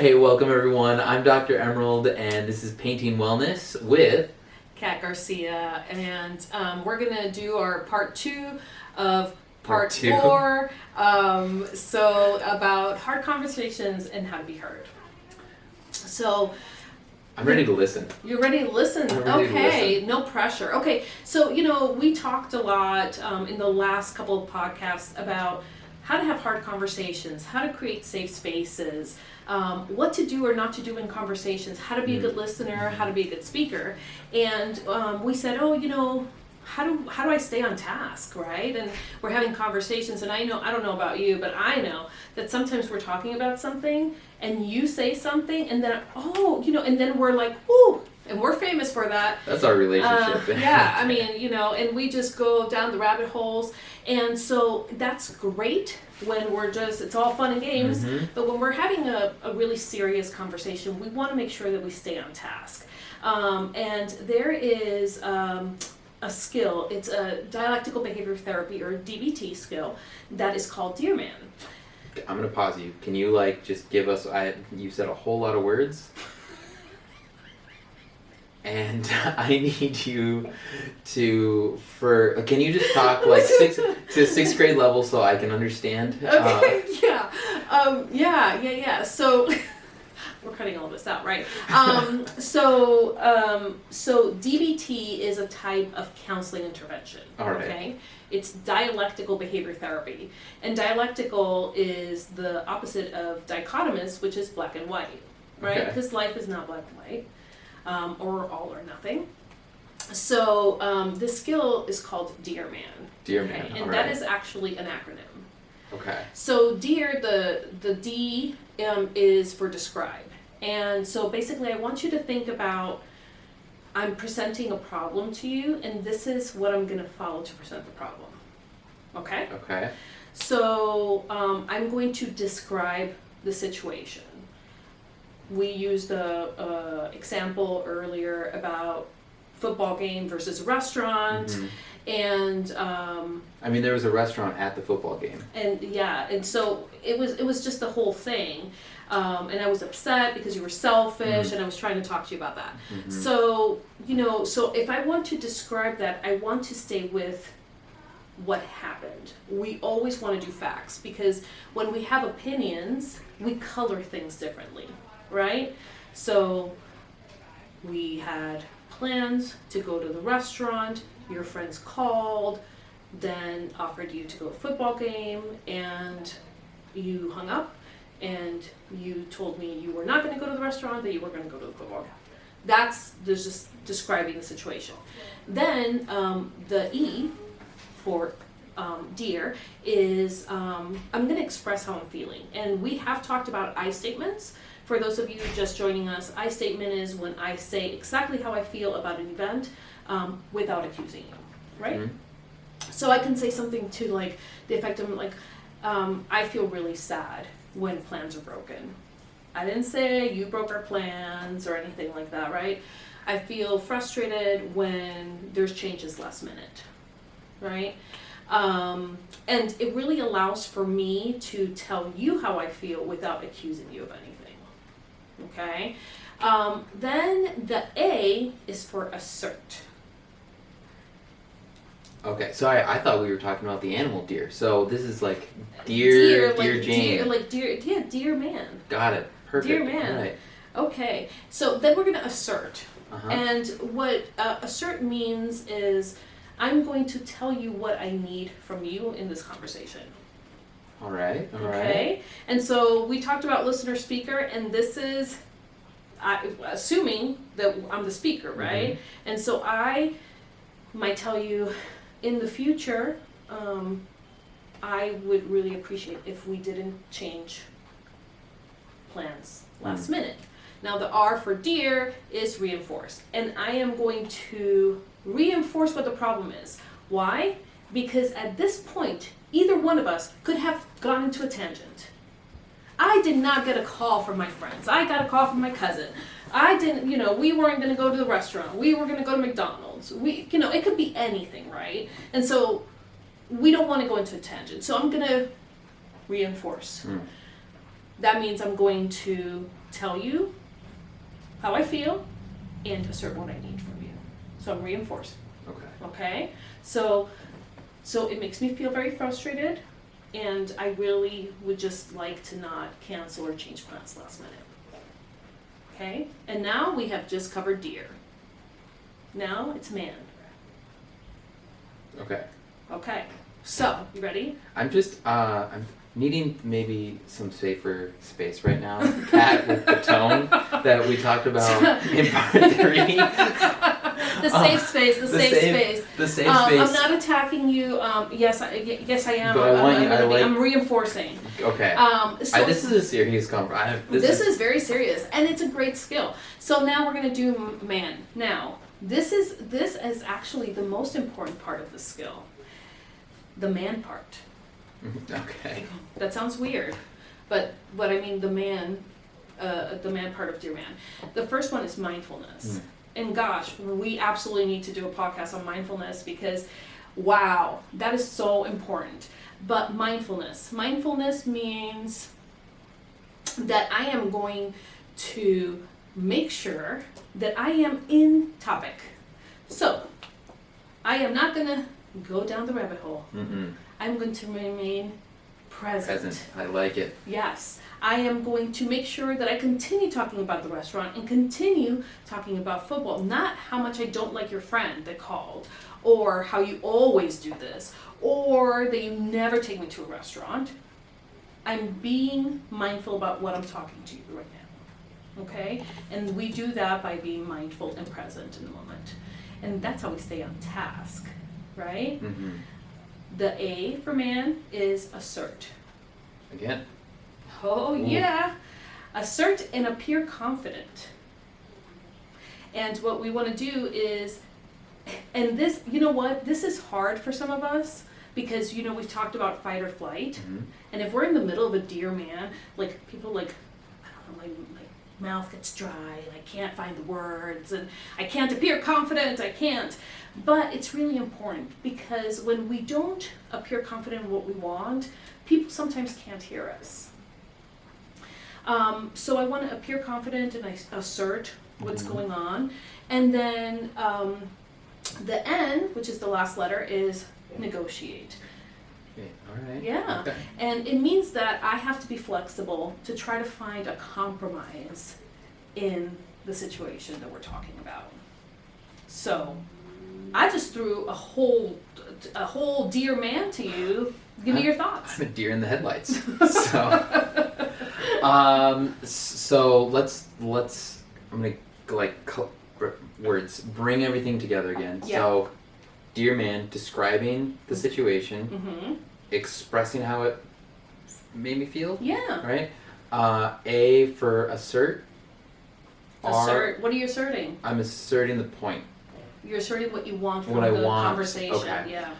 Hey, welcome everyone. I'm Dr. Emerald, and this is Painting Wellness with Kat Garcia, and we're gonna do our part 2 of part 4. So about hard conversations and how to be heard. So I'm ready to listen. You're ready to listen? I'm ready to listen. No pressure. Okay, so we talked a lot in the last couple of podcasts about how to have hard conversations, how to create safe spaces, what to do or not to do in conversations, how to be a good listener, how to be a good speaker. And we said, how do I stay on task, right? And we're having conversations, and I don't know about you, but I know that sometimes we're talking about something and you say something and then, and then we're like, ooh, and we're famous for that. That's our relationship. Yeah, I mean, and we just go down the rabbit holes. And so that's great when it's all fun and games. Mm-hmm. But when we're having a really serious conversation, we want to make sure that we stay on task. And there is a skill, it's a dialectical behavior therapy or DBT skill that is called D.E.A.R. I'm going to pause you. Can you just give us, you said a whole lot of words. And I need you can you just talk sixth grade level so I can understand? Okay, yeah. So, we're cutting all this out, right? So DBT is a type of counseling intervention. All right. Okay? It's dialectical behavior therapy. And dialectical is the opposite of dichotomous, which is black and white, right? Because life is not black and white. Or all or nothing. So this skill is called D.E.A.R. D.E.A.R. Okay? And that is actually an acronym. Okay. So D.E.A.R, the D is for describe. And so basically I want you to think about, I'm presenting a problem to you, and this is what I'm going to follow to present the problem. Okay? Okay. So I'm going to describe the situation. We used a example earlier about football game versus restaurant, and there was a restaurant at the football game. And so it was just the whole thing, and I was upset because you were selfish, and I was trying to talk to you about that. So so if I want to describe that, I want to stay with what happened. We always want to do facts, because when we have opinions, we color things differently. Right? So we had plans to go to the restaurant, your friends called, then offered you to go to a football game, and you hung up, and you told me you were not going to go to the restaurant, that you were going to go to the football game. That's just describing the situation. Then the E for D.E.A.R is I'm going to express how I'm feeling. And we have talked about I statements. For those of you just joining us, I statement is when I say exactly how I feel about an event without accusing you, right? So I can say something to the effect of I feel really sad when plans are broken. I didn't say you broke our plans or anything like that, right? I feel frustrated when there's changes last minute, right? And it really allows for me to tell you how I feel without accusing you of anything. Okay? Then the A is for assert. Okay, sorry, I thought we were talking about the animal deer. So this is deer Jane. D.E.A.R. Got it. Perfect. D.E.A.R. Right. Okay, so then we're going to assert. Uh-huh. And what assert means is I'm going to tell you what I need from you in this conversation. All right. Okay, and so we talked about listener speaker, and this is assuming that I'm the speaker, right? And so I might tell you in the future, I would really appreciate if we didn't change plans last minute. Now the R for D.E.A.R is reinforce, and I am going to reinforce what the problem is. Why? Because at this point, either one of us could have gone into a tangent. I did not get a call from my friends. I got a call from my cousin. I didn't, we weren't going to go to the restaurant. We were going to go to McDonald's. It could be anything, right? And so we don't want to go into a tangent. So I'm going to reinforce. That means I'm going to tell you how I feel and assert what I need from you. So I'm reinforcing. Okay? So it makes me feel very frustrated, and I really would just like to not cancel or change plans last minute. Okay? And now we have just covered D.E.A.R. Now it's M.A.N. Okay. So, you ready? I'm needing maybe some safer space right now, Kat, with the tone that we talked about in part 3. The safe space. The safe space. I'm not attacking you. Yes, I am. But I'm reinforcing. Okay. This is a serious conversation. This is very serious, and it's a great skill. So now we're going to do M.A.N. Now, this is actually the most important part of the skill. The M.A.N. part. Okay. That sounds weird, but I mean the M.A.N. The M.A.N. part of Dear Man. The first one is mindfulness. And gosh, we absolutely need to do a podcast on mindfulness because, wow, that is so important. But mindfulness means that I am going to make sure that I am in topic. So, I am not going to go down the rabbit hole. I'm going to remain present. I like it. Yes. I am going to make sure that I continue talking about the restaurant and continue talking about football. Not how much I don't like your friend that called, or how you always do this, or that you never take me to a restaurant. I'm being mindful about what I'm talking to you right now. Okay? And we do that by being mindful and present in the moment. And that's how we stay on task, right? The A for M.A.N. is assert. Again. Oh, yeah. Assert and appear confident. And what we want to do is, and this, you know what, this is hard for some of us because, you know, we've talked about fight or flight. And if we're in the middle of a Dear Man, like people like, I don't know, my mouth gets dry and I can't find the words and I can't appear confident, I can't. But it's really important because when we don't appear confident in what we want, people sometimes can't hear us. So I want to appear confident and I assert what's going on. And then the N, which is the last letter, is negotiate. Okay. All right. Yeah. Okay. And it means that I have to be flexible to try to find a compromise in the situation that we're talking about. So I just threw a whole Dear Man to you. Give me your thoughts. I'm a deer in the headlights. So let's I'm gonna words, bring everything together again. Yeah. So Dear Man, describing the situation, expressing how it made me feel. Yeah. Right. A for assert. Assert. What are you asserting? I'm asserting the point. You're asserting what you want from What I the want. conversation. Okay. Yeah.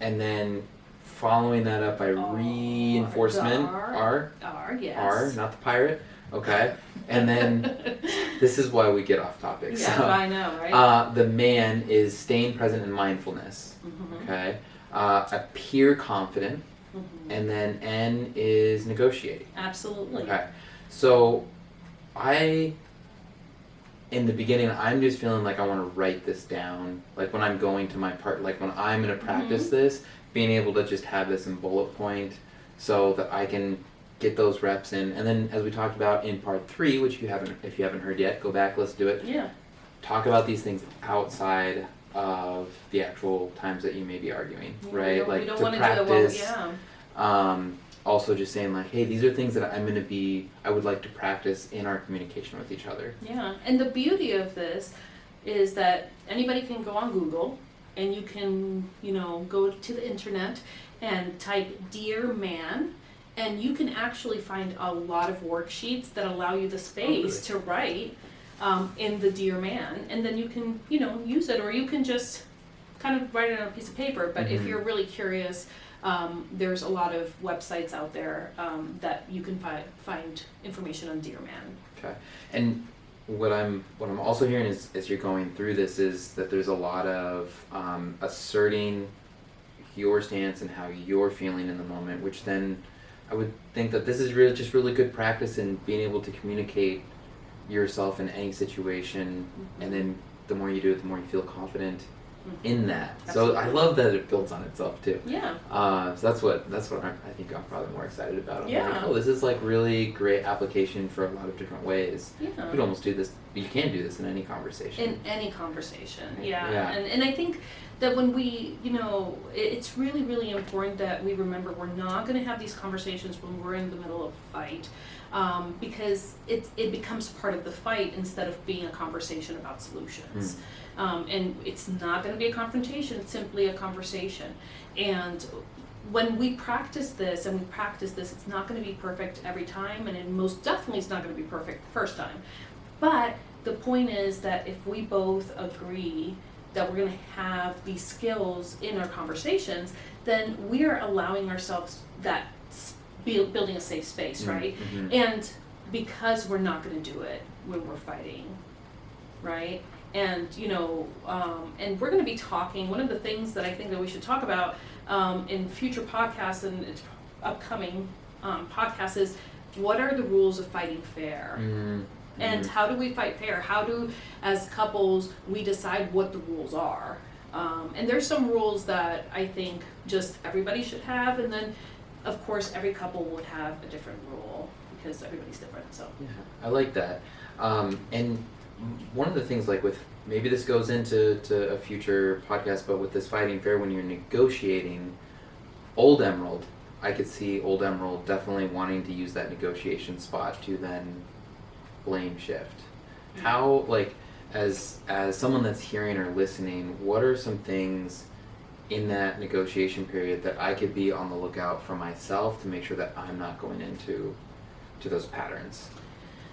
And then following that up by reinforcement. R, yes. R, not the pirate. Okay. And then this is why we get off topic. Yeah, so, I know, right? The M.A.N. is staying present in mindfulness. Okay. Appear confident. And then N is negotiating. Absolutely. Okay. So in the beginning, I'm just feeling like I want to write this down. Like when I'm going to my part, like when I'm going to practice this, being able to just have this in bullet point so that I can get those reps in. And then as we talked about in part 3, which if you haven't heard yet, go back, let's do it. Yeah. Talk about these things outside of the actual times that you may be arguing, right? We don't to want practice. To do it yeah. Also just saying like, hey, these are things that I would like to practice in our communication with each other. Yeah, and the beauty of this is that anybody can go on Google and you can, go to the internet and type Dear Man, and you can actually find a lot of worksheets that allow you the space to write in the Dear Man, and then you can, use it, or you can just kind of write it on a piece of paper. But if you're really curious, there's a lot of websites out there that you can find information on Dear Man. Okay, and what I'm also hearing is as you're going through this is that there's a lot of asserting your stance and how you're feeling in the moment, which then I would think that this is really just really good practice in being able to communicate yourself in any situation, and then the more you do it, the more you feel confident in that. Absolutely. So I love that it builds on itself too. Yeah. So that's what I think I'm probably more excited about. I'm Yeah. like, oh, this is like really great application for a lot of different ways. Yeah. You could almost do this. You can do this in any conversation. In any conversation, yeah. Yeah. And I think that when we, it's really, really important that we remember we're not going to have these conversations when we're in the middle of a fight, because it becomes part of the fight instead of being a conversation about solutions. And it's not going to be a confrontation, it's simply a conversation. And when we practice this, it's not going to be perfect every time, and it most definitely is not going to be perfect the first time. But the point is that if we both agree that we're going to have these skills in our conversations, then we are allowing ourselves that building a safe space, right? And because we're not going to do it when we're fighting, right? And and we're going to be talking. One of the things that I think that we should talk about in future podcasts and upcoming podcasts is, what are the rules of fighting fair? And how do we fight fair? How do, as couples, we decide what the rules are? And there's some rules that I think just everybody should have, and then, of course, every couple would have a different rule because everybody's different. So yeah, I like that. And one of the things, like with, maybe this goes into a future podcast, but with this fighting fair, when you're negotiating, Old Emerald, I could see Old Emerald definitely wanting to use that negotiation spot to then blame shift. How, like, as someone that's hearing or listening, what are some things in that negotiation period that I could be on the lookout for myself to make sure that I'm not going into those patterns?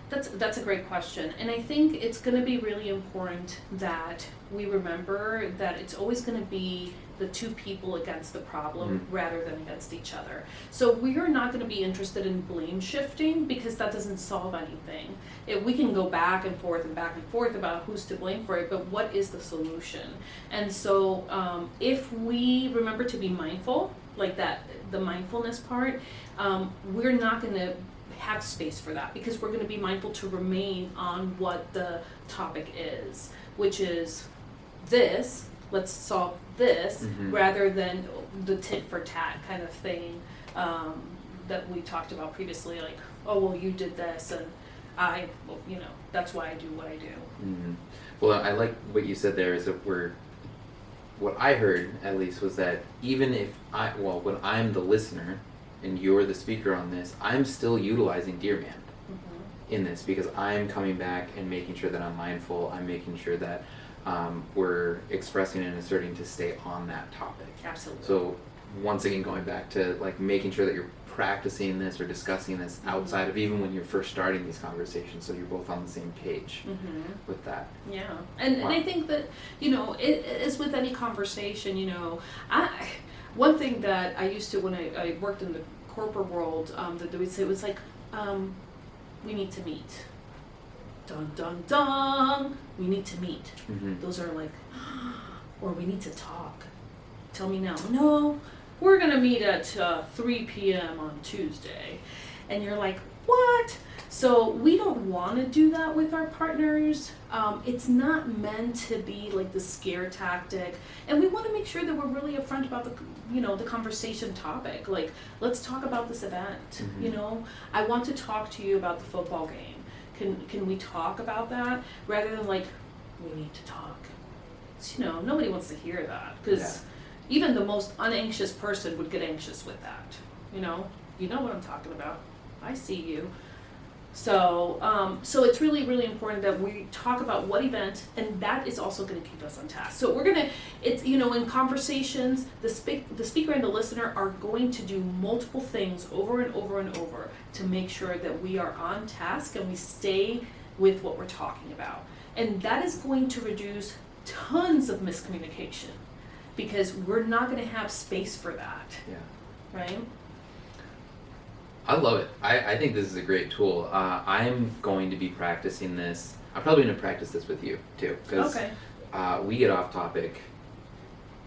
That's a great question, and I think it's going to be really important that we remember that it's always going to be the two people against the problem rather than against each other. So we are not going to be interested in blame shifting, because that doesn't solve anything. We can go back and forth about who's to blame for it, but what is the solution? And so if we remember to be mindful, like that, the mindfulness part, we're not going to have space for that, because we're going to be mindful to remain on what the topic is, which is this, let's solve this, rather than the tit for tat kind of thing that we talked about previously, like, oh, well, you did this, and that's why I do what I do. Well, I like what you said there, is that what I heard, at least, was that even if when I'm the listener and you're the speaker on this, I'm still utilizing D.E.A.R in this, because I'm coming back and making sure that I'm mindful. I'm making sure that we're expressing and asserting to stay on that topic. Absolutely. So once again, going back to like making sure that you're practicing this or discussing this outside of even when you're first starting these conversations, so you're both on the same page with that. Yeah, and I think that it is with any conversation. One thing that I used to, when I worked in the corporate world, that they would say was like, we need to meet. Dun dun dun. We need to meet. Those are like, or we need to talk. Tell me now. No, we're gonna meet at 3 p.m. on Tuesday, and you're like, what? So we don't want to do that with our partners. It's not meant to be like the scare tactic, and we want to make sure that we're really upfront about the conversation topic. Like, let's talk about this event. I want to talk to you about the football game. Can we talk about that, rather than like, we need to talk. It's, nobody wants to hear that, because even the most unanxious person would get anxious with that. You know what I'm talking about. I see you. So it's really, really important that we talk about what event, and that is also going to keep us on task. So in conversations, the speaker and the listener are going to do multiple things over and over and over to make sure that we are on task and we stay with what we're talking about. And that is going to reduce tons of miscommunication, because we're not going to have space for that. Yeah. Right? I love it. I think this is a great tool. I'm going to be practicing this. I'm probably going to practice this with you too, because we get off topic.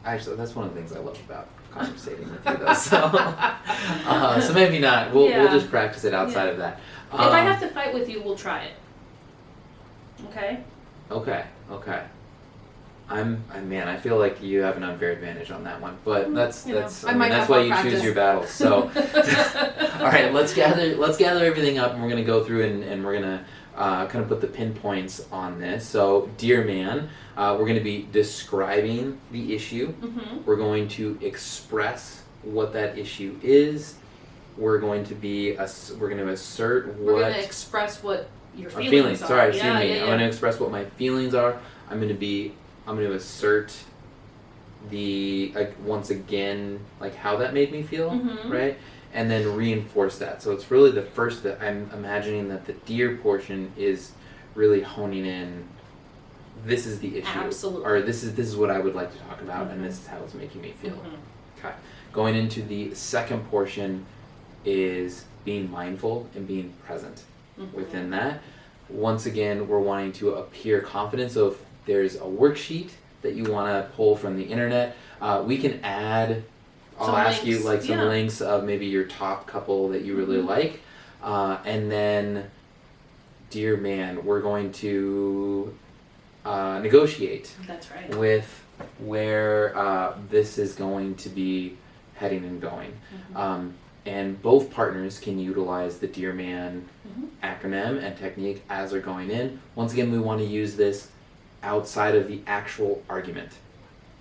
Actually, that's one of the things I love about conversating with you though, so maybe not. We'll just practice it outside of that. If I have to fight with you, we'll try it. Okay? Okay. I feel like you have an unfair advantage on that one, but that's why you choose your battles. So, all right, let's gather everything up, and we're gonna go through and we're gonna kind of put the pinpoints on this. So, dear man, we're gonna be describing the issue. Mm-hmm. We're going to express what that issue is. We're going to assert We're going to express what your feelings are. Sorry, excuse me. I'm going to express what my feelings are. I'm going to assert once again, like how that made me feel, right? And then reinforce that. So it's really the first that I'm imagining that the dear portion is really honing in. This is the issue. Absolutely. Or this is what I would like to talk about, and this is how it's making me feel. Okay. Going into the second portion is being mindful and being present within that. Once again, we're wanting to appear confident. So if there's a worksheet that you want to pull from the internet, we can add, I'll ask you like some links of maybe your top couple that you really like. And then, dear man, we're going to negotiate That's right. with where this is going to be heading and going. And both partners can utilize the Dear Man acronym and technique as they're going in. Once again, we want to use this outside of the actual argument.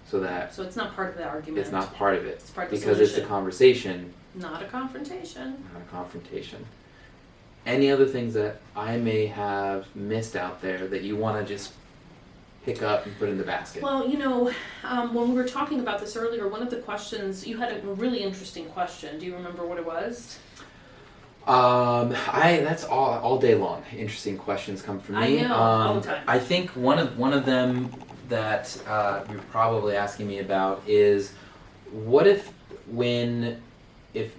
So it's not part of the argument. It's not part of it. It's part of the because solution. It's a conversation. Not a confrontation. Not a confrontation. Any other things that I may have missed out there that you want to just pick up and put in the basket? Well, when we were talking about this earlier, one of the questions, you had a really interesting question. Do you remember what it was? That's all day long. Interesting questions come from me. I know, all the time. I think one of them that you're probably asking me about is, what if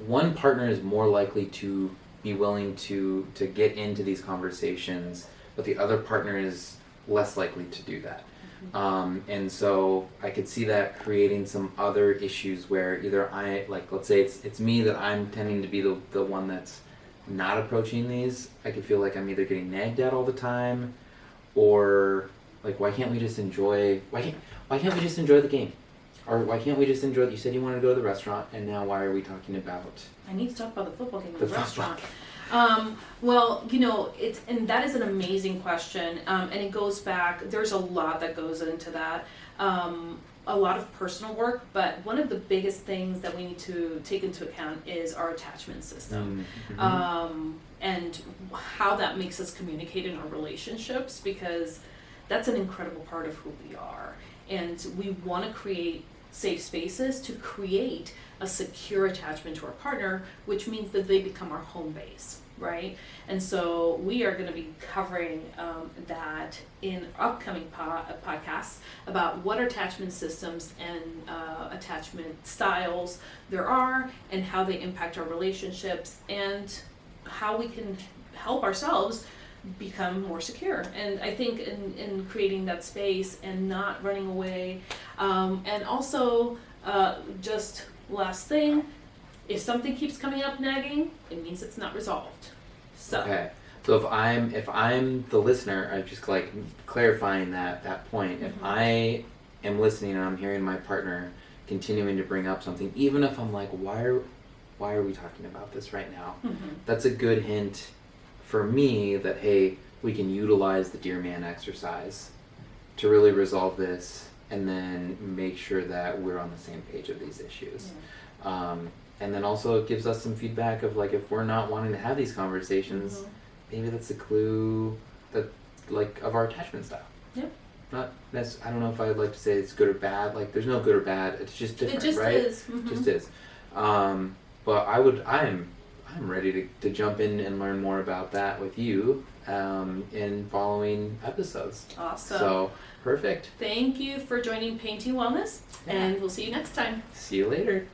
one partner is more likely to be willing to get into these conversations, but the other partner is less likely to do that. And so I could see that creating some other issues where either let's say it's me that I'm tending to be the one that's not approaching these. I could feel like I'm either getting nagged at all the time, or like, why can't we just enjoy the game? Or why can't we just enjoy, you said you wanted to go to the restaurant, and now why are we talking about... I need to talk about the football game at the restaurant. And that is an amazing question, and it goes back, there's a lot that goes into that, a lot of personal work, but one of the biggest things that we need to take into account is our attachment system, and how that makes us communicate in our relationships, because that's an incredible part of who we are, and we want to create safe spaces to create a secure attachment to our partner, which means that they become our home base, right? And so we are going to be covering that in upcoming podcasts about what attachment systems and attachment styles there are, and how they impact our relationships, and how we can help ourselves become more secure. And I think in creating that space and not running away, and also just last thing, if something keeps coming up nagging, it means it's not resolved. So okay, so if I'm the listener, I'm just like clarifying that point. If I am listening and I'm hearing my partner continuing to bring up something, even if I'm like, why are we talking about this right now? That's a good hint for me that, hey, we can utilize the Dear Man exercise to really resolve this, and then make sure that we're on the same page of these issues. And then also it gives us some feedback of, like, if we're not wanting to have these conversations, maybe that's a clue that, like, of our attachment style. I don't know if I'd like to say it's good or bad. Like, there's no good or bad. It's just different, right? It just is. Just is. But I'm ready to jump in and learn more about that with you in following episodes. Awesome. So, perfect. Thank you for joining Painting Wellness, and we'll see you next time. See you later.